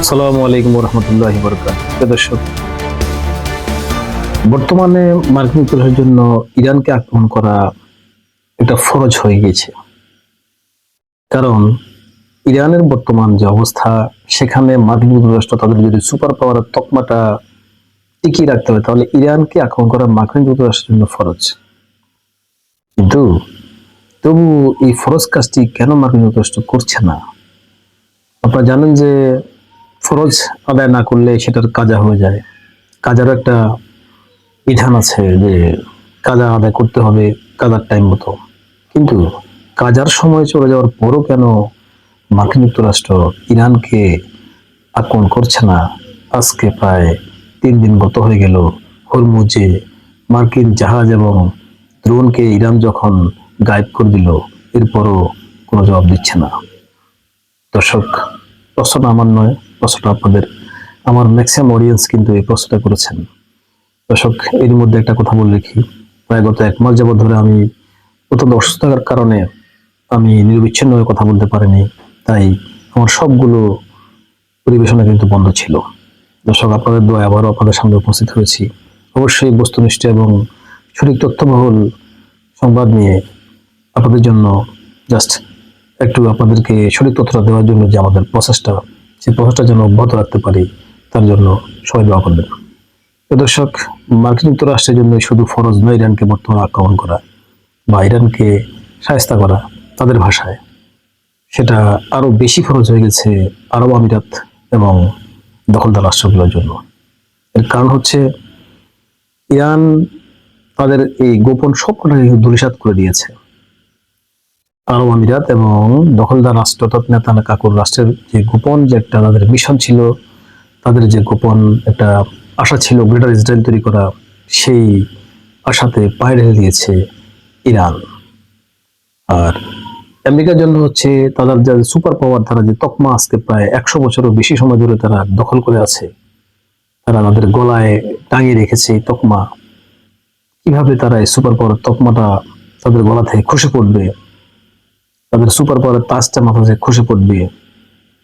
আসসালামু আলাইকুম রহমতুল্লাহি বারাকাতুহু। দর্শক, বর্তমানে মার্কিন যুক্তরাষ্ট্রের জন্য ইরানকে আক্রমণ করা একটা ফরজ হয়ে গেছে। কারণ ইরানের বর্তমান যে অবস্থা, সেখানে মার্কিন যুক্তরাষ্ট্র তাদের যদি সুপার পাওয়ারের তকমাটা টিকিয়ে রাখতে হবে, তাহলে ইরানকে আক্রমণ করা মার্কিন যুক্তরাষ্ট্রের জন্য ফরজ। কিন্তু তবু এই ফরজ কাজটি কেন মার্কিন যুক্তরাষ্ট্র করছে না? আপনারা জানেন যে ফরজ আদায় না করলে সেটার কাজা হয়ে যায়। কাজারও একটা বিধান আছে যে কাজা আদায় করতে হবে কাজার টাইম মতো। কিন্তু কাজার সময় চলে যাওয়ার পরও কেন মার্কিন যুক্তরাষ্ট্র ইরানকে আক্রমণ করছে না? আজকে প্রায় 3 দিন গত হয়ে গেল। হরমুজে মার্কিন জাহাজ এবং ড্রোনকে ইরান যখন গায়েব করে দিল, এরপরও কোনো জবাব দিচ্ছে না। দর্শক, প্রশ্নটা আমার নয়, প্রশ্নটা আপনাদের। আমার ম্যাক্সিমাম অডিয়েন্স কিন্তু এই প্রশ্নটা করেছেন। দর্শক, এর মধ্যে একটা কথা বলে রাখি, প্রায় গত 1 মাস যাবত ধরে আমি অত্যন্ত অসুস্থতার কারণে আমি নিরবিচ্ছিন্নভাবে কথা বলতে পারিনি। তাই আমার সবগুলো পরিবেশনা কিন্তু বন্ধ ছিল। দর্শক, আপনাদের দোয়ায় আবারও আপনাদের সামনে উপস্থিত হয়েছি। অবশ্যই বস্তুনিষ্ঠ এবং সঠিক তথ্যবহুল সংবাদ নিয়ে আপনাদের জন্য জাস্ট একটু আপনাদেরকে সঠিক তথ্যটা দেওয়ার জন্য যে আমাদের প্রচেষ্টা, সেই প্রচেষ্টা যেন অব্যাহত রাখতে পারি, তার জন্য সবাই দোয়া করবেন। দর্শক, মার্কিন যুক্তরাষ্ট্রের জন্য শুধু ফরজ নয় ইরানকে বর্তমানে আক্রমণ করা বা ইরানকে শায়েস্তা করা, তাদের ভাষায় সেটা আরো বেশি ফরজ হয়ে গেছে আরব আমিরাত এবং দখলদার রাষ্ট্রগুলোর জন্য। এর কারণ হচ্ছে ইরান তাদের এই গোপন স্বপ্নটাকে ধূলিসাৎ করে দিয়েছে। আরব আমিরাত এবং দখলদার রাষ্ট্র অর্থাৎ নেতানাকাকুর রাষ্ট্রের যে গোপন যে একটা তাদের মিশন ছিল, তাদের যে গোপন একটা আশা ছিল গ্রেটার ইসরায়েল তৈরি করা, সেই আশাতে পায়ে ঢেলে দিয়েছে ইরান। আর আমেরিকার জন্য হচ্ছে তাদের যে সুপার পাওয়ার, তারা যে তকমা আজকে প্রায় 100 বছরের বেশি সময় ধরে তারা দখল করে আছে, তারা তাদের গলায় টাঙিয়ে রেখেছে এই তকমা। কিভাবে তারা এই সুপার পাওয়ার তকমাটা তাদের গলা থেকে খসে পড়বে, তাদের সুপার পাওয়ারের তাজটা মাথা থেকে খসে পড়বে,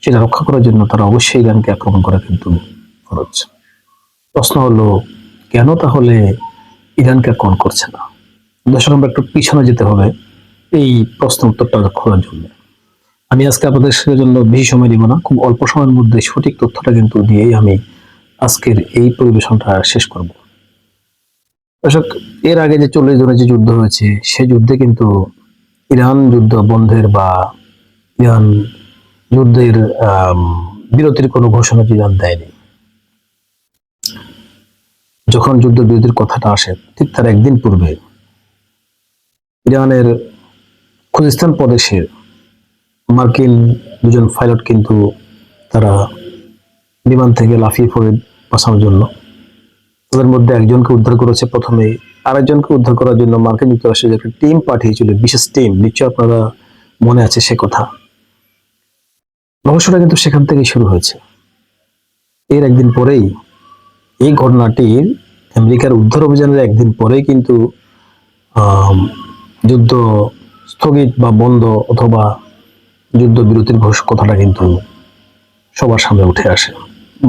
সেটা রক্ষা করার জন্য তারা অবশ্যই ইরানকে আক্রমণ করা কিন্তু খরচ। প্রশ্ন হলো, কেন তাহলে ইরানকে আক্রমণ করছে না? দর্শক, আমরা একটু পিছনে যেতে হবে এই প্রশ্ন উত্তরটা খোঁজার জন্য। আমি আজকে আপনাদের জন্য বেশি সময় দিব না, খুব অল্প সময়ের মধ্যে সঠিক তথ্যটা কিন্তু দিয়েই আমি আজকের এই পরিবেশনটা শেষ করব। দর্শক, এর আগে যে 40 দিনের যে যুদ্ধ হয়েছে, সেই যুদ্ধে কিন্তু ইরান যুদ্ধ বন্ধের বা ইরান যুদ্ধের বিরতির কোনো ঘোষণা ইরান দেয়নি। যখন যুদ্ধ বিরতির কথাটা আসে, ঠিক তার একদিন পূর্বে ইরানের খুজিস্তান প্রদেশের মার্কিন 2জন পাইলট কিন্তু তারা বিমান থেকে লাফিয়ে পড়ে বাঁচানোর জন্য, তাদের মধ্যে একজনকে উদ্ধার করেছে প্রথমে। আরেকজনকে উদ্ধার করার জন্য মার্কিন যুক্তরাষ্ট্রের একটা টিম পাঠিয়েছিল, বিশেষ টিম, নিশ্চয় আপনারা মনে আছে সে কথা। রহস্যটা কিন্তু সেখান থেকেই শুরু হয়েছে। এর একদিন পরেই এই ঘটনাটির আমেরিকার উদ্ধার অভিযানের একদিন পরেই কিন্তু যুদ্ধ স্থগিত বা বন্ধ অথবা যুদ্ধ বিরতির কথাটা কিন্তু সবার সামনে উঠে আসে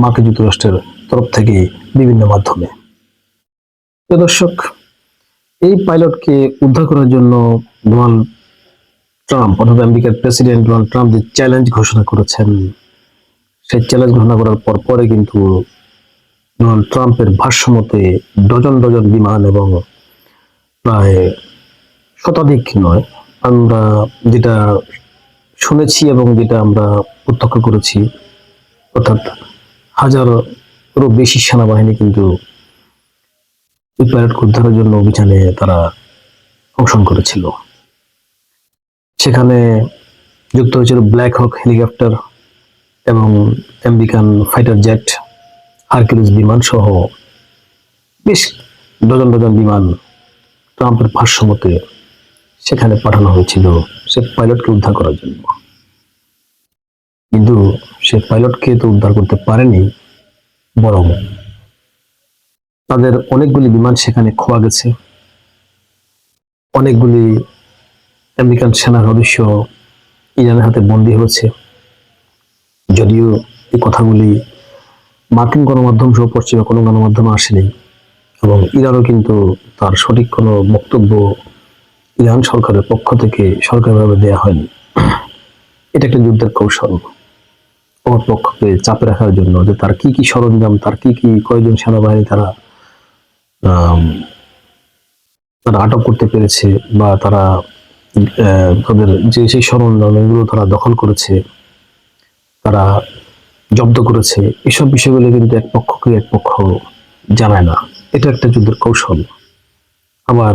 মার্কিন যুক্তরাষ্ট্রের তরফ থেকে বিভিন্ন মাধ্যমে। দর্শক, এই পাইলটকে উদ্ধার করার জন্য ডোনাল্ড ট্রাম্প অর্থাৎ আমেরিকার প্রেসিডেন্ট ডোনাল্ড ট্রাম্প যে চ্যালেঞ্জ ঘোষণা করেছেন, সেই চ্যালেঞ্জ ঘোষণা করার পরে কিন্তু ডোনাল্ড ট্রাম্পের ভাষ্য মতে ডজন ডজন বিমান এবং প্রায় শতাধিক নয়, আমরা যেটা শুনেছি এবং যেটা আমরা প্রত্যক্ষ করেছি, অর্থাৎ হাজারেরও বেশি সেনাবাহিনী কিন্তু এই পাইলটকে উদ্ধারের জন্য অভিযানে তারা অংশগ্রহণ করেছিল। সেখানে যুক্ত হয়েছিল ব্ল্যাক হক হেলিকপ্টার এবং আমেরিকান ফাইটার জেট, হারকিউলিস বিমান সহ বেশ ডজন ডজন বিমান ট্রাম্পের ভাষ্য মতে সেখানে পাঠানো হয়েছিল সে পাইলটকে উদ্ধার করার জন্য। কিন্তু সে পাইলটকে তো উদ্ধার করতে পারেনি, বরং তাদের অনেকগুলি বিমান সেখানে খোয়া গেছে। অনেকগুলি আমেরিকান সেনা সদস্য ইরানের হাতে বন্দী হয়েছে। যদিও এই কথাগুলি মার্কিন গণমাধ্যম সহ পশ্চিমা কোনো গণমাধ্যমে আসেনি, এবং ইরানও কিন্তু তার সঠিক কোনো বক্তব্য ইরান সরকারের পক্ষ থেকে সরকারিভাবে দেওয়া হয়নি। এটা একটা যুদ্ধের কৌশল, অপর পক্ষকে চাপে রাখার জন্য, যে তার কি কি সরঞ্জাম, তার কি কি কয়জন সেনাবাহিনী আহ, তারা আটক করতে পেরেছে, বা তারা তাদের যে সেই সরঞ্জাম এগুলো তারা দখল করেছে, তারা জব্দ করেছে, এসব বিষয়গুলো কিন্তু এক পক্ষকে এক পক্ষ জানায় না। এটা একটা যুদ্ধের কৌশল। আবার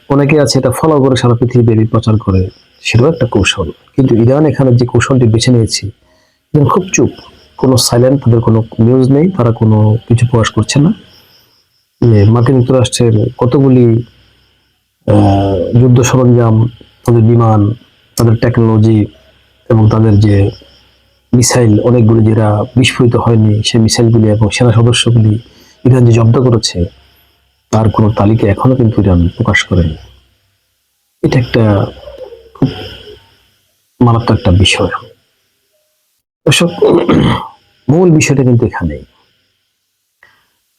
অনেকে আছে এটা ফলো করে সারা পৃথিবী প্রচার করে, সেটাও একটা কৌশল। কিন্তু ইরান এখানে যে কৌশলটি বেছে নিয়েছে, ইরান খুব চুপ, কোনো সাইলেন্ট, তাদের কোনো নিউজ নেই, তারা কোনো কিছু প্রকাশ করছে না। মার্কিন যুক্তরাষ্ট্রের কতগুলি যুদ্ধ সরঞ্জাম, তাদের বিমান, তাদের টেকনোলজি এবং তাদের যে মিসাইল অনেকগুলি যেটা বিস্ফোরিত হয়নি, সেই মিসাইলগুলি এবং সেনা সদস্যগুলি ইরান যে জব্দ করেছে, তার কোনো তালিকা এখনো কিন্তু ইরান প্রকাশ করেনি। এটা একটা খুব মারাত্মক একটা বিষয়। দর্শক, মূল বিষয়টা কিন্তু এখানেই,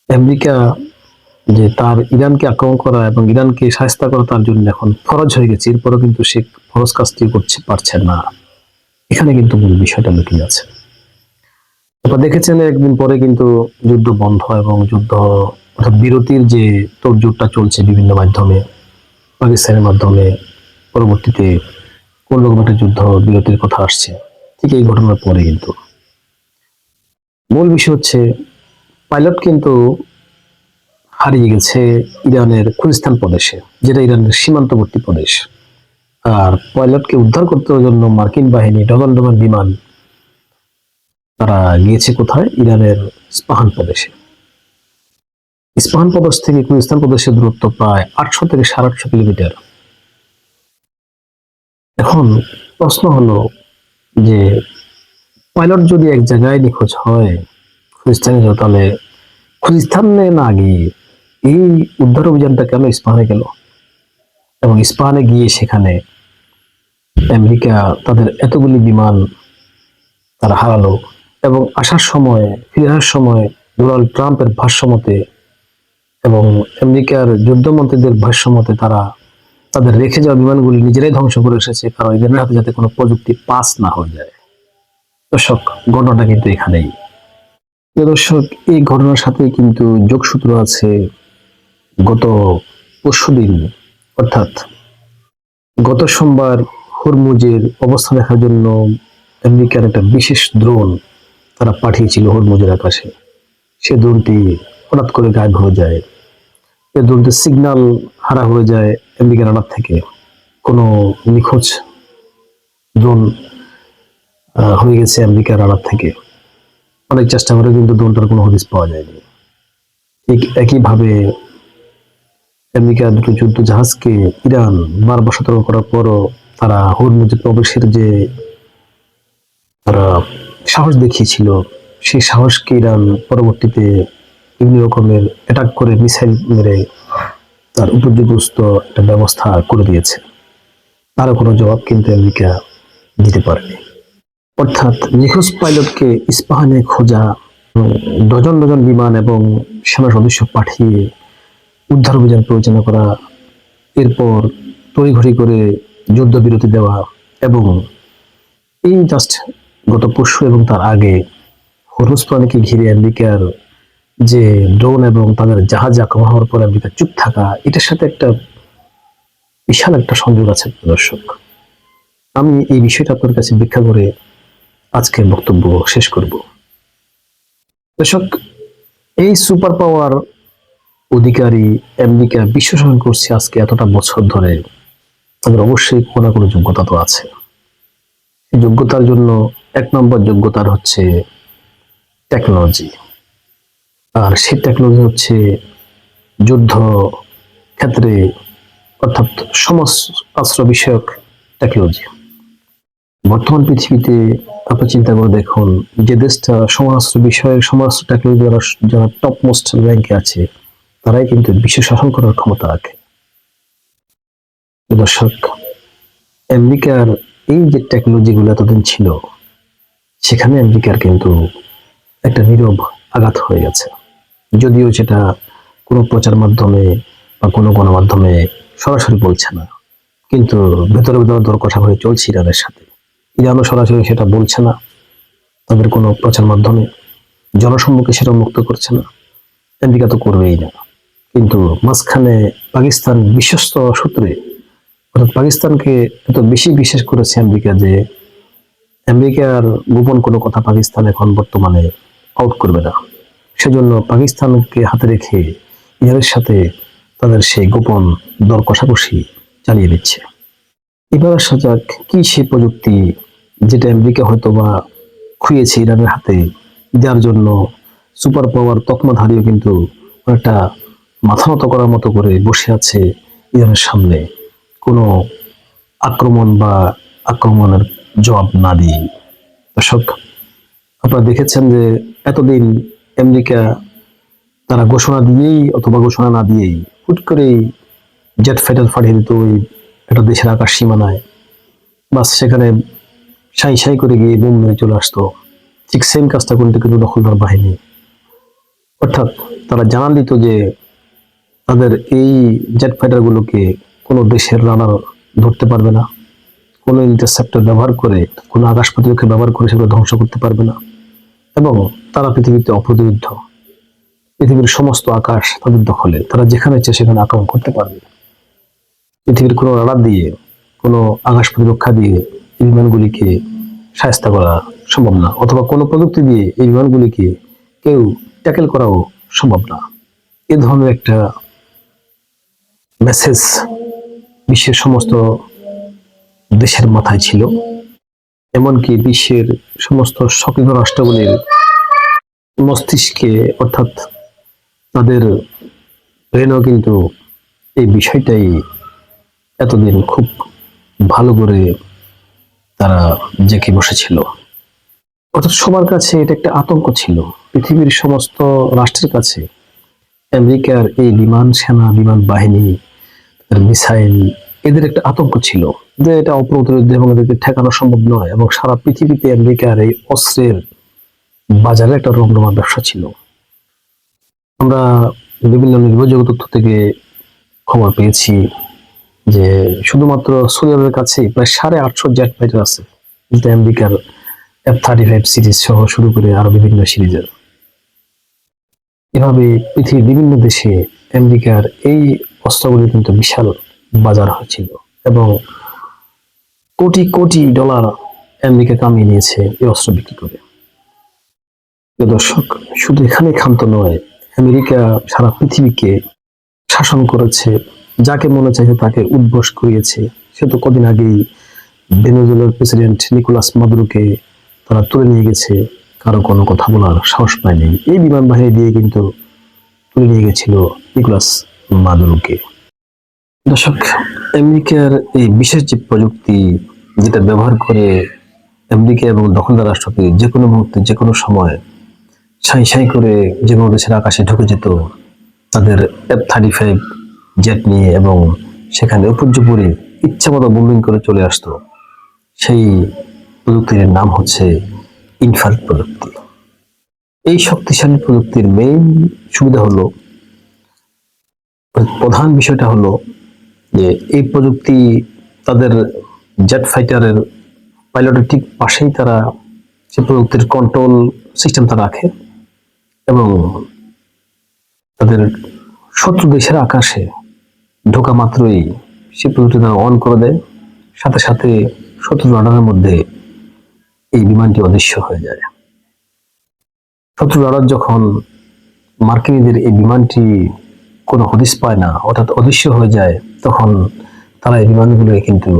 আমেরিকা যে তার ইরানকে আক্রমণ করা এবং ইরানকে শায়েস্তা করা তার জন্য এখন ফরজ হয়ে গেছে, এরপরও কিন্তু সে ফরজ কাজটি করতে পারছে না। এখানে কিন্তু মূল বিষয়টা লুকিয়ে আছে। আপনারা দেখেছেন একদিন পরে কিন্তু যুদ্ধ বন্ধ এবং যুদ্ধ অর্থাৎ বিরতির যে তোড়জোড়টা চলছে বিভিন্ন মাধ্যমে, পাকিস্তানের মাধ্যমে, পরবর্তীতে কোন রকম একটা যুদ্ধ বিরতির কথা আসছে। ঠিক এই ঘটনার পরে কিন্তু মূল বিষয় হচ্ছে পাইলট কিন্তু হারিয়ে গেছে ইরানের খুলিস্তান প্রদেশে, যেটা ইরানের সীমান্তবর্তী প্রদেশ। আর পাইলটকে উদ্ধার করতে জন্য মার্কিন বাহিনী ডজন ডজন বিমান তারা গিয়েছে কোথায়? ইরানের ইস্পাহান প্রদেশে। ইস্পাহান প্রদেশ থেকে খুলিস্তান প্রদেশের দূরত্ব প্রায় 800 থেকে 850 কিলোমিটার। এখন প্রশ্ন হলো যে পাইলট যদি এক জায়গায় নিখোঁজ হয়, খুলিস্তানে যাও, তাহলে খুলিস্তানে না গিয়ে এই উদ্ধার অভিযানটা কেন ইস্পাহানে গেল? এবং ইস্পাহানে গিয়ে সেখানে আমেরিকা তাদের এতগুলি বিমান তারা হারালো, এবং আসার সময়, ফিরে আসার সময় ডোনাল্ড ট্রাম্পের ভাষ্য মতে এবং আমেরিকার যুদ্ধমন্ত্রীদের ভাষ্য মতে তারা তাদের রেখে যাওয়া বিমানগুলি নিজেরাই ধ্বংস করে এসেছে, কারণ ইরানের হাতে যাতে কোনো প্রযুক্তি পাস না হয়ে যায়। দর্শক, ঘটনাটা কিন্তু এখানেই। দর্শক, এই ঘটনার সাথে কিন্তু যোগসূত্র আছে গত পরশুদিন, অর্থাৎ গত সোমবার হরমুজের অবস্থা দেখার জন্য আমেরিকার একটা বিশেষ ড্রোন তারা পাঠিয়েছিল হরমুজের আকাশে। সে ড্রোনটি হঠাৎ করে গায়েব হয়ে যায়। এই ড্রোনটির সিগন্যাল হারা হয়ে যায় আমেরিকার রাডার থেকে। কোনো নিখোঁজ ড্রোন হয়ে গেছে আমেরিকার রাডার থেকে। অনেক চেষ্টা করে কিন্তু ড্রোনটার কোনো হদিস পাওয়া যায়নি। ঠিক একইভাবে আমেরিকার দুটো যুদ্ধ জাহাজকে ইরান বারবার সতর্ক করার পরও তারা হরমুজে প্রবেশের যে তারা সাহস দেখিয়েছিল, সেই সাহসকে ইরান পরবর্তীতে বিভিন্ন রকমের অ্যাটাক করে মিসাইল মেরে তার উপর্যুপস্ত একটা ব্যবস্থা করে দিয়েছে। তারও কোনো জবাব কিন্তু আমেরিকা দিতে পারেনি। অর্থাৎ নিখোঁজ পাইলটকে ইস্পাহানে খোঁজা, ডজন ডজন বিমান এবং সেনা সদস্য পাঠিয়ে উদ্ধার অভিযান পরিচালনা করা, এরপর তড়িঘড়ি করে যুদ্ধবিরতি দেওয়া, এবং এই জাস্ট গত পরশু এবং তার আগে হরমুজ প্রণালীকে ঘিরে আমেরিকার যে ড্রোন এবং তাদের জাহাজে আক্রমণ হওয়ার পর আমেরিকা চুপ থাকা, এটার সাথে একটা বিশাল একটা সংযোগ আছে। দর্শক, আমি এই বিষয়টা আপনার কাছে ব্যাখ্যা করে আজকের বক্তব্য শেষ করব। দর্শক, এই সুপার পাওয়ার অধিকারী আমেরিকা বিশ্ব শাসন করছে আজকে এতটা বছর ধরে, তাদের অবশ্যই কোনো না কোনো যোগ্যতা তো আছে। এই যোগ্যতার জন্য এক নম্বর যোগ্যতার হচ্ছে টেকনোলজি, আর সেই টেকনোলজি হচ্ছে যুদ্ধ ক্ষেত্রে, অর্থাৎ সমরাস্ত্র বিষয়ক টেকনোলজি। বর্তমান পৃথিবীতে আপনি চিন্তা করে দেখুন, যে দেশটা সমরাস্ত্র বিষয়ক সমরাস্ত্র টেকনোলজি যারা টপ মোস্ট র্যাঙ্কে আছে, তারাই কিন্তু বিশ্ব শাসন করার ক্ষমতা রাখে। দর্শক, আমেরিকার এই যে টেকনোলজি গুলো এতদিন ছিল, সেখানে আমেরিকার কিন্তু একটা নীরব আঘাত হয়ে গেছে। যদিও সেটা কোনো প্রচার মাধ্যমে বা কোনো গণমাধ্যমে সরাসরি বলছে না, কিন্তু ভেতরে ভেতরে দর কষাকষি চলছে ইরানের সাথে। ইরানও সরাসরি সেটা বলছে না, তাদের কোনো প্রচার মাধ্যমে জনসম্মুখে সেটা মুক্ত করছে না, আমেরিকা তো করবেই না। কিন্তু মাঝখানে পাকিস্তান বিশ্বস্ত সূত্রে, অর্থাৎ পাকিস্তানকে এত বেশি বিশ্বাস করেছে আমেরিকা যে আমেরিকার গোপন কোনো কথা পাকিস্তান এখন বর্তমানে আউট করবে না। সেজন্য পাকিস্তানকে হাতে রেখে ইরানের সাথে তাদের সেই গোপন দর কষাকষি চালিয়ে দিচ্ছে। এবার আসা যাক, কি সেই প্রযুক্তি যেটা আমেরিকা হয়তো বা খুইয়েছে ইরানের হাতে, যার জন্য সুপার পাওয়ার তকমাধারীও কিন্তু একটা মাথা নত করার মতো করে বসে আছে ইরানের সামনে, কোনো আক্রমণ বা আক্রমণের জবাব না দিয়ে। দর্শক, আপনারা দেখেছেন যে এতদিন আমেরিকা তারা ঘোষণা দিয়েই অথবা ঘোষণা না দিয়েই হুট করেই জেট ফাইটার পাঠিয়ে দিত ওই একটা দেশের আকাশ সীমানায়, বাস সেখানে সাই সাই করে গিয়ে বোম মেরে চলে আসতো। ঠিক সেম কাজটা করতে কিন্তু দখলদার বাহিনী, অর্থাৎ তারা জানান দিত যে তাদের এই জেট ফাইটার গুলোকে কোনো দেশের রাডার ধরতে পারবে না, কোনো ইন্টারসেপ্টর ব্যবহার করে, কোনো আকাশ প্রতিরক্ষা ব্যবহার করে সেগুলো ধ্বংস করতে পারবে না, এবং তারা পৃথিবীতে অপ্রতিরোধ্য। পৃথিবীর সমস্ত আকাশ তাদের দখলে, তারা যেখানে ইচ্ছে সেখানে আক্রমণ করতে পারবে। পৃথিবীর কোনো রাডার দিয়ে, কোনো আকাশ প্রতিরক্ষা দিয়ে এই বিমানগুলিকে শায়েস্তা করা সম্ভব না, অথবা কোনো প্রযুক্তি দিয়ে এই বিমানগুলিকে কেউ ট্যাকেল করাও সম্ভব না। এ ধরনের একটা মেসেজ বিশ্বের সমস্ত দেশের মাথায় ছিল, এমনকি বিশ্বের সমস্ত সক্রিয় রাষ্ট্রগুলির মস্তিষ্কে, অর্থাৎ তাদের ব্রেনও কিন্তু এই বিষয়টাই এতদিন খুব ভালো করে তারা জেঁকে বসেছিল। অর্থাৎ সবার কাছে এটা একটা আতঙ্ক ছিল, পৃথিবীর সমস্ত রাষ্ট্রের কাছে আমেরিকার এই বিমান সেনা, বিমান বাহিনী, মিসাইল, এদের একটা আতঙ্ক ছিল যে এটা অপ্রতিরোধ্য এবং এদেরকে ঠেকানো সম্ভব নয়, এবং সারা পৃথিবীতে আমেরিকার এই অস্ত্রের বাজারে একটা রমরমা ব্যবসা ছিল। আমরা বিভিন্ন নির্ভরযোগ্য তথ্য থেকে খবর পেয়েছি যে শুধুমাত্র সৌদি আরবের কাছে প্রায় 850 জেট ফাইটার আছে, যেটা আমেরিকার F-35 সিরিজ সহ শুরু করে আরো বিভিন্ন সিরিজের। এভাবে পৃথিবীর বিভিন্ন দেশে আমেরিকার এই অস্ত্রগুলি কিন্তু বিশাল বাজার হয়েছিল, এবং কোটি কোটি ডলার আমেরিকা কামিয়ে নিয়েছে এই অস্ত্র বিক্রি করে। দর্শক, শুধু এখানে ক্ষান্ত নয়, আমেরিকা সারা পৃথিবীকে শাসন করেছে, যাকে মনে চাইছে তাকে উদ্বোস করিয়েছে। সে তো কদিন আগেই ভেনেজুয়েলার প্রেসিডেন্ট নিকোলাস মাদুরোকে তারা তুলে নিয়ে গেছে, কারো কোনো কথা বলার সাহস পায়নি। এই বিমান বাহিনী দিয়ে কিন্তু তুলে নিয়ে গেছিল নিকোলাস মাদুরোকে। দর্শক, আমেরিকার এই বিশেষ যে প্রযুক্তি, যেটা ব্যবহার করে আমেরিকা এবং দখলদার রাষ্ট্রকে যে কোনো মুহূর্তে, যে কোনো সময় সাই সাই করে যে কোনো দেশের আকাশে ঢুকে যেত তাদের F-35 জেট নিয়ে, এবং সেখানে উপর্যুপরি ইচ্ছা মতো বোম্বিং করে চলে আসতো, সেই প্রযুক্তির নাম হচ্ছে ইনফ্রারেড প্রযুক্তি। এই শক্তিশালী প্রযুক্তির মেইন সুবিধা হলো, প্রধান বিষয়টা হলো যে এই প্রযুক্তি তাদের জেট ফাইটারের পাইলটের ঠিক পাশেই তারা সেই প্রযুক্তির কন্ট্রোল সিস্টেমটা রাখে, এবং তাদের শত্রু দেশের আকাশে ঢোকা মাত্রই সেই প্রযুক্তি তারা অন করে দেয়, সাথে সাথে শত্রু রাডারের মধ্যে এই বিমানটি অদৃশ্য হয়ে যায়। শত্রু রাডার যখন মার্কিনীদের এই বিমানটি কোনো হদিস পায় না, অর্থাৎ অদৃশ্য হয়ে যায়, তখন তারা এই বিমানগুলোকে কিন্তু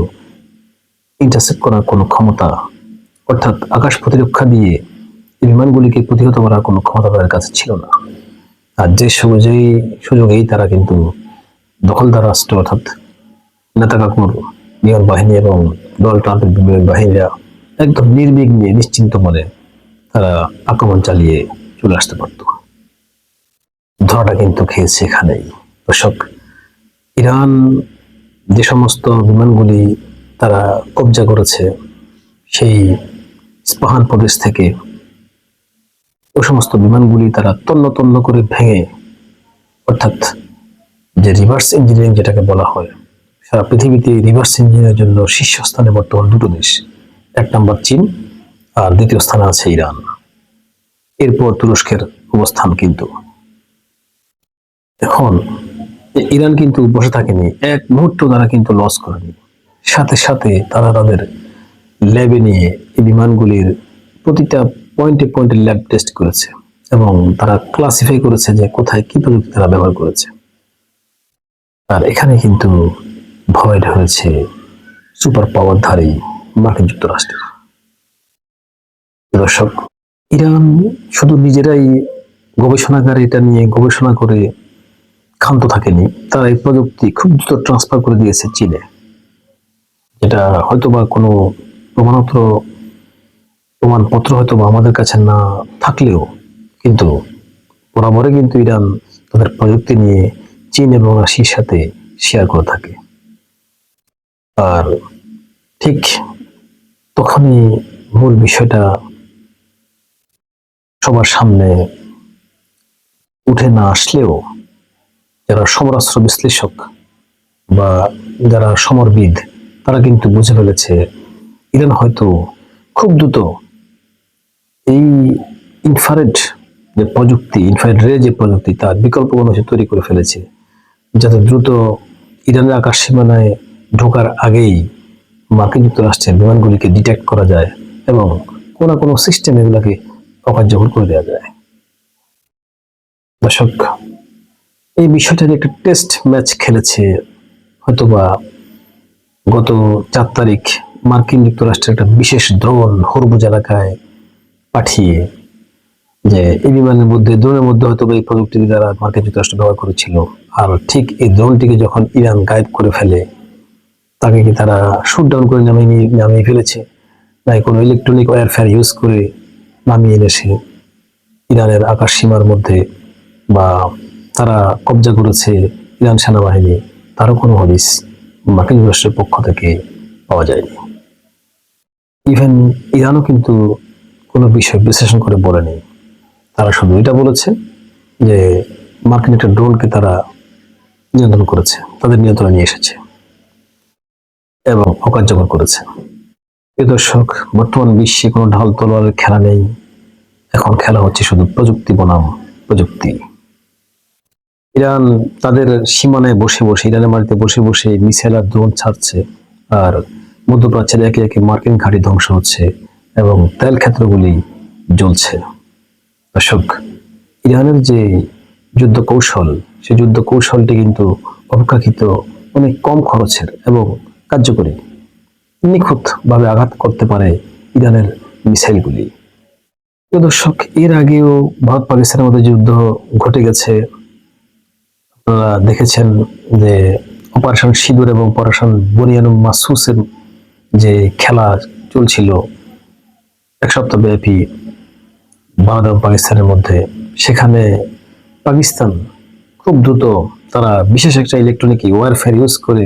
ইন্টারসেপ্ট করার কোনো ক্ষমতা, অর্থাৎ আকাশ প্রতিরক্ষা দিয়ে এই বিমানগুলিকে প্রতিহত করার কোনো ক্ষমতা তাদের কাছে ছিল না। আর যে সুযোগেই তারা কিন্তু দখলদার রাষ্ট্র, অর্থাৎ নেতাকাকুর বিমান বাহিনী এবং ডোনাল্ড ট্রাম্পের বিমান বাহিনীরা একদম নির্বিঘ্নে, নিশ্চিন্ত মনে তারা আক্রমণ চালিয়ে চলে আসতে পারত। ধরাটা কিন্তু খেয়েছে এখানেই। দর্শক, ইরান যে সমস্ত বিমানগুলি তারা কবজা করেছে সেই ইস্পাহান প্রদেশ থেকে ওই সমস্ত বিমানগুলি তারা তন্ন তন্ন করে ভেঙে, অর্থাৎ যে রিভার্স ইঞ্জিনিয়ারিং যেটাকে বলা হয়, সারা পৃথিবীতে রিভার্স ইঞ্জিনিয়ারিং জন্য শীর্ষস্থানে বর্তমান দুটো দেশ, এক নম্বর চীন আর দ্বিতীয় স্থানে আছে ইরান। এরপর তুরস্কের অবস্থান। কিন্তু এখন ইরান কিন্তু বসে থাকেনি, এক মুহূর্ত তারা কিন্তু লস করেনি। সাথে সাথে তারা তাদের ল্যাবে নিয়ে এই বিমানগুলির প্রতিটা পয়েন্টে পয়েন্টে ল্যাব টেস্ট করেছে এবং তারা ক্লাসিফাই করেছে যে কোথায় কি প্রযুক্তি তারা ব্যবহার করেছে। আর এখানে কিন্তু ভয় হয়েছে সুপার পাওয়ারধারী মার্কিন যুক্তরাষ্ট্রের। দর্শক, ইরান শুধু নিজেরাই গবেষণাগারে এটা নিয়ে গবেষণা করে ক্ষান্ত থাকেনি, তারা এই প্রযুক্তি খুব দ্রুত ট্রান্সফার করে দিয়েছে চীনে, যেটা হয়তোবা কোনো প্রমাণপত্র হয়তোবা আমাদের কাছে না থাকলেও কিন্তু বরাবরই কিন্তু ইরান তাদের প্রযুক্তি নিয়ে চীন এবং রাশিয়ার সাথে শেয়ার করে থাকে। আর ঠিক তখনই মূল বিষয়টা সবার সামনে উঠে না আসলেও যারা সমরাস্ত্র বিশ্লেষক বা যারা সমরবিদ তারা কিন্তু বুঝে ফেলেছে ইরান হয়তো খুব দ্রুত এই ইনফ্রারেড যে প্রযুক্তি, ইনফ্রারেড রে যে প্রযুক্তি, তার বিকল্প কোনো কিছু তৈরি করে ফেলেছে, যাতে দ্রুত ইরানের আকাশ সীমানায় ঢোকার আগেই মার্কিন যুক্তরাষ্ট্রের বিমানগুলিকে ডিটেক্ট করা যায় এবং কোনো সিস্টেম এগুলাকে অকার্যকর করে দেওয়া যায়। দর্শক, এই বিষয়টার একটা টেস্ট ম্যাচ খেলেছে হয়তোবা গত 4 তারিখ মার্কিন যুক্তরাষ্ট্রের একটা বিশেষ ড্রোন হরমুজ এলাকায় পাঠিয়ে, যে এই বিমানের মধ্যে ড্রোনের মধ্যে হয়তো এই প্রযুক্তি দ্বারা মার্কিন যুক্তরাষ্ট্র ব্যবহার করেছিল। আর ঠিক এই ড্রোনটিকে যখন ইরান গায়েব করে ফেলে, তাকে কি তারা শুট ডাউন করে নামিয়ে ফেলেছে, নাকি কোনো ইলেকট্রনিক ওয়্যারফেয়ার ইউজ করে নামিয়ে এনেছে ইরানের আকাশ সীমার মধ্যে, বা তারা কবজা করেছে ইরান সেনাবাহিনী, তারও কোনো হদিস মার্কিন যুক্তরাষ্ট্রের পক্ষ থেকে পাওয়া যায়নি। ইভেন ইরানও কিন্তু কোনো বিষয় বিশ্লেষণ করে বলেনি, তারা শুধু এটা বলেছে যে মার্কিন একটা ড্রোনকে তারা নিয়ন্ত্রণ করেছে, তাদের নিয়ন্ত্রণে নিয়ে এসেছে এবং অকার্যকর করেছে। প্রিয় দর্শক, বর্তমান বিশ্বে কোনো ঢাল তলোয়ারের খেলা নেই, এখন খেলা হচ্ছে শুধু প্রযুক্তি বনাম প্রযুক্তি। ইরান তাদের সীমানায় বসে বসে, ইরানের মাটিতে বসে বসে মিসাইল আর ড্রোন ছাড়ছে, আর মধ্যপ্রাচ্যের একে একে মার্কিন ঘাঁটি ধ্বংস হচ্ছে এবং তেল ক্ষেত্রগুলি জ্বলছে। দর্শক, ইরানের যে যুদ্ধ কৌশল, সেই যুদ্ধ কৌশলটি কিন্তু অপেক্ষাকৃত অনেক কম খরচের এবং কার্যকরী, নিখুঁত ভাবে আঘাত করতে পারে ইরানের মিসাইলগুলি। দর্শক, এর আগেও ভারত পাকিস্তানের মধ্যে যুদ্ধ ঘটে গেছে, আপনারা দেখেছেন যে অপারেশন সিঁদুর এবং অপারেশন বুনিয়ানুম মাসুসের যে খেলা চলছিল 1 সপ্তাহ ব্যাপী ভারত এবং পাকিস্তানের মধ্যে, সেখানে পাকিস্তান খুব দ্রুত তারা বিশেষ একটা ইলেকট্রনিক ওয়্যারফেয়ার ইউজ করে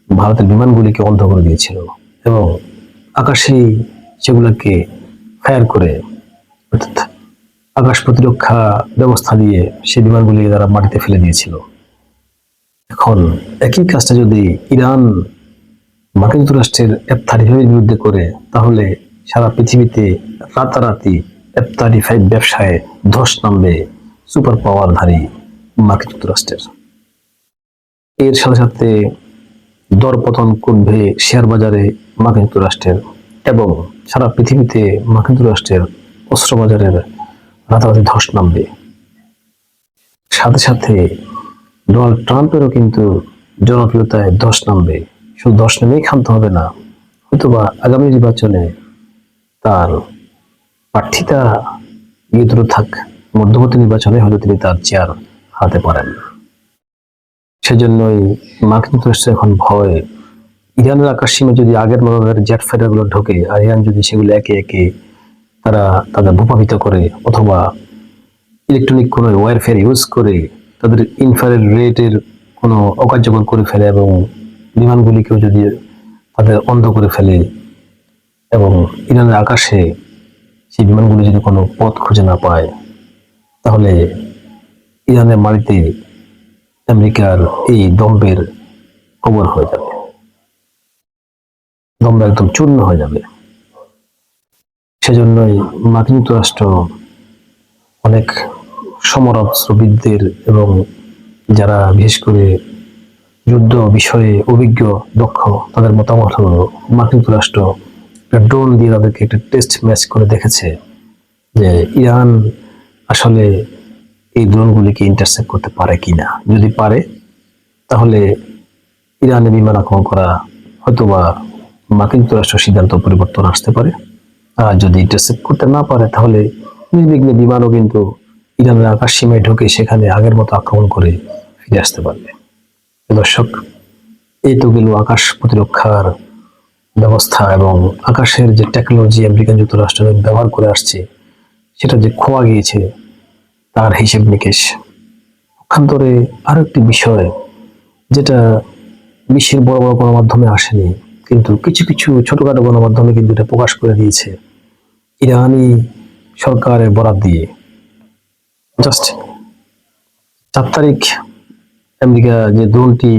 ভারতের বিমানগুলিকে অন্ধ করে দিয়েছিল এবং আকাশেই সেগুলোকে ফায়ার করে, অর্থাৎ আকাশ প্রতিরক্ষা ব্যবস্থা দিয়ে সেই বিমানগুলিকে তারা মাটিতে ফেলে দিয়েছিল। এখন একই কাজটা যদি ইরান মার্কিন যুক্তরাষ্ট্রের F-35 বিরুদ্ধে করে, তাহলে সারা পৃথিবীতে রাতারাতি F-35 ব্যবসায় ধস নামবে সুপার পাওয়ারধারী মার্কিন যুক্তরাষ্ট্রের। এর সাথে সাথে দরপতন করবে শেয়ার বাজারে মার্কিন যুক্তরাষ্ট্রের এবং সারা পৃথিবীতে মার্কিন যুক্তরাষ্ট্রের অস্ত্র বাজারের রাতারাতি ধস নামবে। সাথে সাথে ডোনাল্ড ট্রাম্পেরও কিন্তু জনপ্রিয়তায় ধস নামবে। শুধু ধস নেমেই ক্ষান্ত হবে না, হয়তোবা আগামী নির্বাচনে তার প্রার্থিতা গিয়ে দূরে থাক, মধ্যবর্তী নির্বাচনে হয়তো তিনি তার চেয়ার হারাতে পারেন। সেজন্যই মার্কিন যুক্তরাষ্ট্র এখন ভয়, ইরানের আকাশ সীমা যদি আগের মতো জেট ফাইটার গুলো ঢোকে আর ইরান যদি সেগুলো একে একে তারা তাদের ভূপাতিত করে অথবা ইলেকট্রনিক কোনো ওয়্যারফেয়ার ইউজ করে তাদের ইনফ্রারেড রেটের কোনো অকার্যকর করে ফেলে এবং বিমানগুলিকেও যদি তাদের অন্ধ করে ফেলে এবং ইরানের আকাশে সেই বিমানগুলো যদি কোনো পথ খুঁজে না পায়, তাহলে ইরানের মাটিতে আমেরিকার এই দম্ভের কবর হয়ে যাবে, দম্ভ একদম চূর্ণ হয়ে যাবে। সেজন্যই মার্কিন যুক্তরাষ্ট্র অনেক সমরাস্ত্রবিদদের এবং যারা বিশেষ করে যুদ্ধ বিষয়ে অভিজ্ঞ দক্ষ, তাদের মতামত হলো মার্কিন যুক্তরাষ্ট্র ড্রোন দিয়ে তাদেরকে একটা টেস্ট ম্যাচ করে দেখেছে যে ইরান আসলে এই ড্রোনগুলিকে ইন্টারসেপ্ট করতে পারে কিনা। যদি পারে, তাহলে ইরানে বিমান আক্রমণ করা হয়তোবা মার্কিন যুক্তরাষ্ট্র সিদ্ধান্ত পরিবর্তন আসতে পারে। আর যদি ইন্টারসেপ্ট করতে না পারে, তাহলে নির্বিঘ্নে বিমানও কিন্তু ইরানের আকাশ সীমায় ঢুকে সেখানে আগের মতো আক্রমণ করে ফিরে আসতে পারবে। দর্শক, এই তো গেল আকাশ প্রতিরক্ষার ব্যবস্থা এবং আকাশের যে টেকনোলজি আমেরিকান যুক্তরাষ্ট্র ব্যবহার করে আসছে, সেটা যে খোয়া গিয়েছে তার হিসেব নিকেশ। পক্ষান্তরে আরো একটি বিষয়, যেটা বিশ্বের বড় বড় গণমাধ্যমে আসেনি, কিন্তু কিছু কিছু ছোটখাটো গণমাধ্যমে কিন্তু এটা প্রকাশ করে দিয়েছে ইরানি সরকারের বরাত দিয়ে। জাস্ট 4 তারিখ আমেরিকা যে ড্রোনটি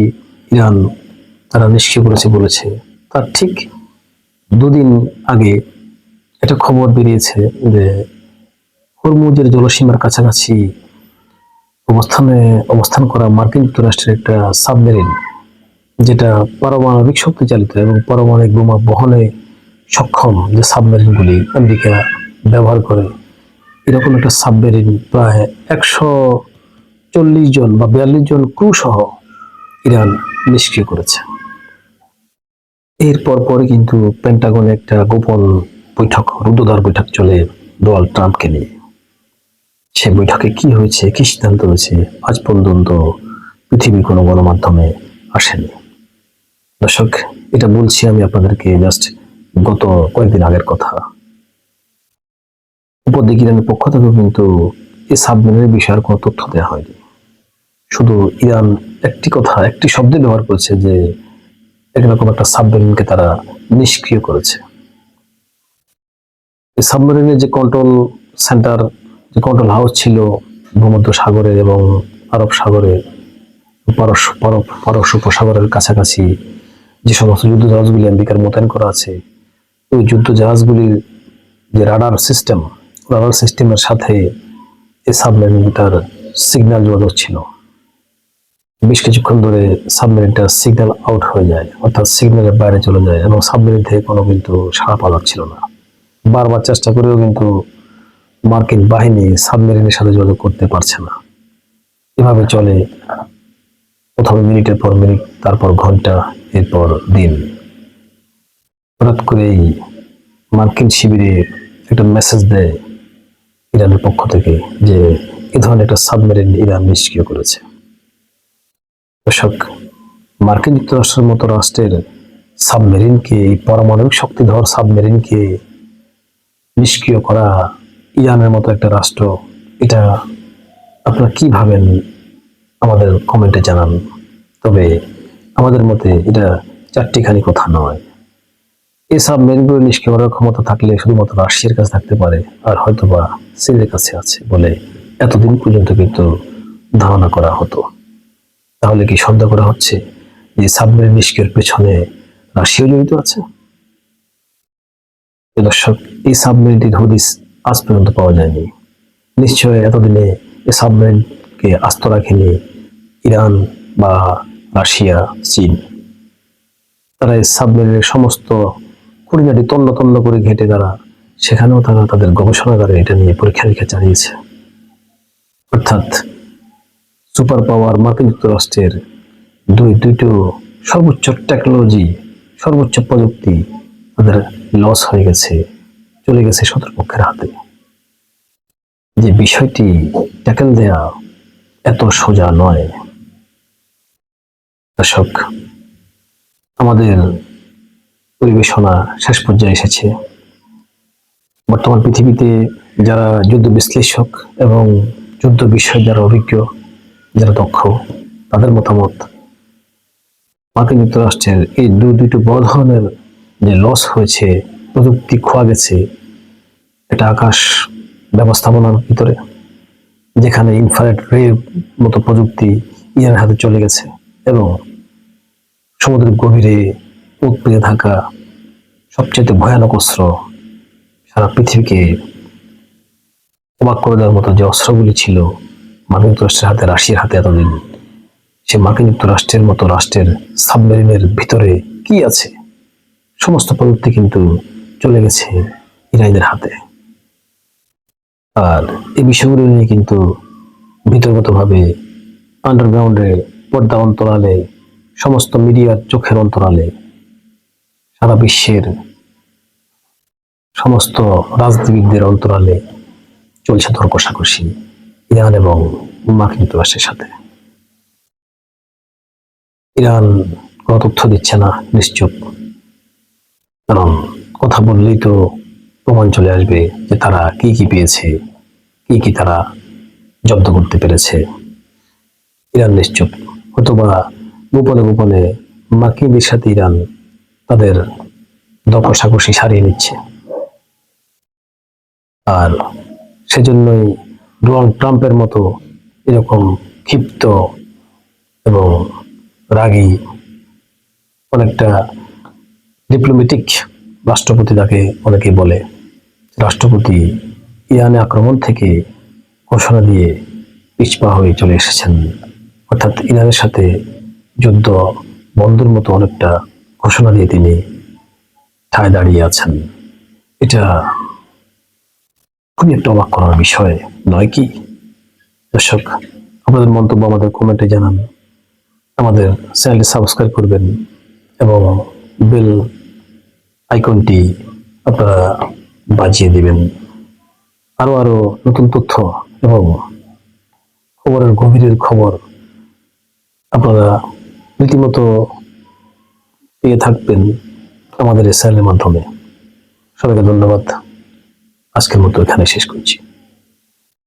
ইরান তারা নিষ্ক্রিয় করেছে বলেছে, তার ঠিক 2 দিন আগে একটা খবর বেরিয়েছে যে হরমুজের জলসীমার কাছাকাছি অবস্থান করা মার্কিন যুক্তরাষ্ট্রের একটা সাবমেরিন, যেটা পারমাণবিক শক্তি চালিত এবং পারমাণবিক বোমা বহনে সক্ষম যে সাবমেরিনগুলি আমেরিকা ব্যবহার করে, এরকম একটা সাবমেরিন প্রায় 140 জন বা 42 জন ক্রু সহ ইরান নিষ্ক্রিয় করেছে। এরপর পরে কিন্তু পেন্টাগনে একটা গোপন বৈঠক, রুদ্ধদ্বার বৈঠক চলে ডোনাল্ড ট্রাম্পকে নিয়ে। সে বৈঠকে কি হয়েছে, কি সিদ্ধান্ত হয়েছে, আজ পর্যন্ত পৃথিবীর কোনো গণমাধ্যমে আসেনি। দর্শক, এটা বলছি আমি আপনাদেরকে জাস্ট গত কয়েকদিন আগের কথা। উপরদিকে ইরানের পক্ষ থেকেও কিন্তু এই সাবমেরিনের বিষয়ে কোনো তথ্য দেওয়া হয়নি। শুধু ইরান একটি শব্দ ব্যবহার করেছে যে এরকম একটা সাবমেরিনকে তারা নিষ্ক্রিয় করেছে। এই সাবমেরিনের যে কন্ট্রোল সেন্টার, যে কন্ট্রোল হাউস ছিল ভূমধ্য সাগরে এবং আরব সাগরে, পারস্য উপসাগরের কাছাকাছি যে সমস্ত যুদ্ধ জাহাজগুলি আমেরিকার মোতায়েন করা আছে, ওই যুদ্ধ জাহাজগুলির যে রাডার সিস্টেমের সাথে এই সাবমেরিনটার সিগন্যাল যোগাযোগ ছিল। বেশ কিছুক্ষণ ধরে সাবমেরিনটা সিগন্যাল আউট হয়ে যায়, অর্থাৎ সিগন্যালের বাইরে চলে যায় এবং সাবমেরিন থেকে কোনো কিন্তু সাড়া পাওয়া যাচ্ছিল না। বারবার চেষ্টা করেও কিন্তু মার্কিন বাহিনী সাবমেরিনের সাথে যোগাযোগ করতে পারছে না। এভাবে চলে প্রথমে মিনিটের পর মিনিট, তারপর ঘন্টা, এরপর দিন। হঠাৎ করেই মার্কিন শিবিরে একটা মেসেজ দেয় ইরানের পক্ষ থেকে যে এ ধরনের একটা সাবমেরিন ইরান নিষ্ক্রিয় করেছে। দর্শক, মার্কিন যুক্তরাষ্ট্রের মতো রাষ্ট্রের সাবমেরিনকে, পারমাণবিক শক্তিধর সাবমেরিনকে নিষ্ক্রিয় করা ইরানের মতো একটা রাষ্ট্র, এটা আপনারা কি ভাবেন আমাদের কমেন্টে জানান। তবে আমাদের মতে এটা চারটিখানি কথা নয়। এই সাবমেরিনগুলো নিষ্ক্রিয় করার ক্ষমতা থাকলে শুধুমাত্র রাশিয়ার কাছে থাকতে পারে, আর হয়তোবা চীনের কাছে আছে বলে এতদিন পর্যন্ত কিন্তু ধারণা করা হতো। তাহলে কি সন্দেহ করা হচ্ছে যে সাবমেরিন নিষ্ক্রিয়ের পেছনে রাশিয়া জড়িত আছে? দর্শক, এই সাবমেরিনটির হদিস আজ পর্যন্ত পাওয়া যায়নি। নিশ্চয় এতদিনে এই সাবমেরিনকে আস্ত রাখেনি ইরান বা রাশিয়া, চীন। তারা এই সাবমেরিনের সমস্ত খুঁটিনাটি তন্ন তন্ন করে ঘেঁটে সেখানেও তারা তাদের গবেষণাগারে এটা নিয়ে পরীক্ষা নিরীক্ষা চালিয়েছে। অর্থাৎ সুপার পাওয়ার মার্কিন যুক্তরাষ্ট্রের দুটো সর্বোচ্চ টেকনোলজি, সর্বোচ্চ প্রযুক্তি তাদের লস হয়ে গেছে, চলে গেছে শত্রুপক্ষের হাতে। যে বিষয়টি ট্যাকেল দেয়া এত সোজা নয়। দর্শক, আমাদের পরিবেশনা শেষ পর্যায়ে এসেছে। বর্তমান পৃথিবীতে যারা যুদ্ধ বিশ্লেষক এবং যুদ্ধ বিষয়ে যারা অভিজ্ঞ, যারা দক্ষ, তাদের মতামত মার্কিন যুক্তরাষ্ট্রের এই দুটো বড় ধরনের যে লস হয়েছে, প্রযুক্তি খোয়া গেছে, এটা আকাশ ব্যবস্থাপনার ভিতরে, যেখানে ইনফ্রারেড রে মতো প্রযুক্তি ইরানের হাতে চলে গেছে এবং সমুদ্রের গভীরে উৎপীড়ে থাকা সবচেয়ে ভয়ানক অস্ত্র, সারা পৃথিবীকে অবাক করে দেওয়ার মতো যে অস্ত্রগুলি ছিল মার্কিন যুক্তরাষ্ট্রের হাতে, রাশিয়ার হাতে এতদিন, সে মার্কিন যুক্তরাষ্ট্রের মতো রাষ্ট্রের সাবমেরিনের ভিতরে কি আছে, সমস্ত প্রযুক্তি কিন্তু চলে গেছে ইরানিদের হাতে। আর এই বিষয়গুলো নিয়ে কিন্তু ভিতরগতভাবে আন্ডারগ্রাউন্ডে, পর্দা অন্তরালে, সমস্ত মিডিয়ার চোখের অন্তরালে সারা বিশ্বের সমস্ত রাজনীতিবিদদের অন্তরালে চলছে দর কষাকষি ইরান এবং মার্কিন যুক্তরাষ্ট্রের সাথে। ইরান কোনো তথ্য দিচ্ছে না, নিশ্চুপ। কারণ কথা বললেই তো প্রমাণ চলে আসবে যে তারা কি কি পেয়েছে, কি কি তারা জব্দ করতে পেরেছে। ইরান নিশ্চুপ, অথবা গোপনে গোপনে মার্কিনদের সাথে ইরান তাদের দর কষাকষি সারিয়ে নিচ্ছে। আর সেজন্যই ডোনাল্ড ট্রাম্পের মতো এরকম ক্ষিপ্ত এবং রাগী অনেকটা ডিপ্লোম্যাটিক রাষ্ট্রপতি তাকে অনেকে বলে, রাষ্ট্রপতি ইরানে আক্রমণ থেকে ঘোষণা দিয়ে পিছপা হয়ে চলে এসেছেন, অর্থাৎ ইরানের সাথে যুদ্ধ বন্ধের মতো অনেকটা ঘোষণা দিয়ে তিনি ঠায় দাঁড়িয়ে আছেন। এটা খুবই একটা অবাক করার বিষয় নয় কি? দর্শক, আপনাদের মন্তব্য আমাদের কমেন্টে জানান, আমাদের চ্যানেলটি সাবস্ক্রাইব করবেন এবং বেল আইকনটি আপনারা বাজিয়ে দিবেন। আরো আরো নতুন তথ্য এবং খবরের গভীরের খবর আপনারা রীতিমতো পেয়ে থাকবেন আমাদের এই চ্যানেলের মাধ্যমে। সবাইকে ধন্যবাদ। আজকের মতো এখানে শেষ করছি।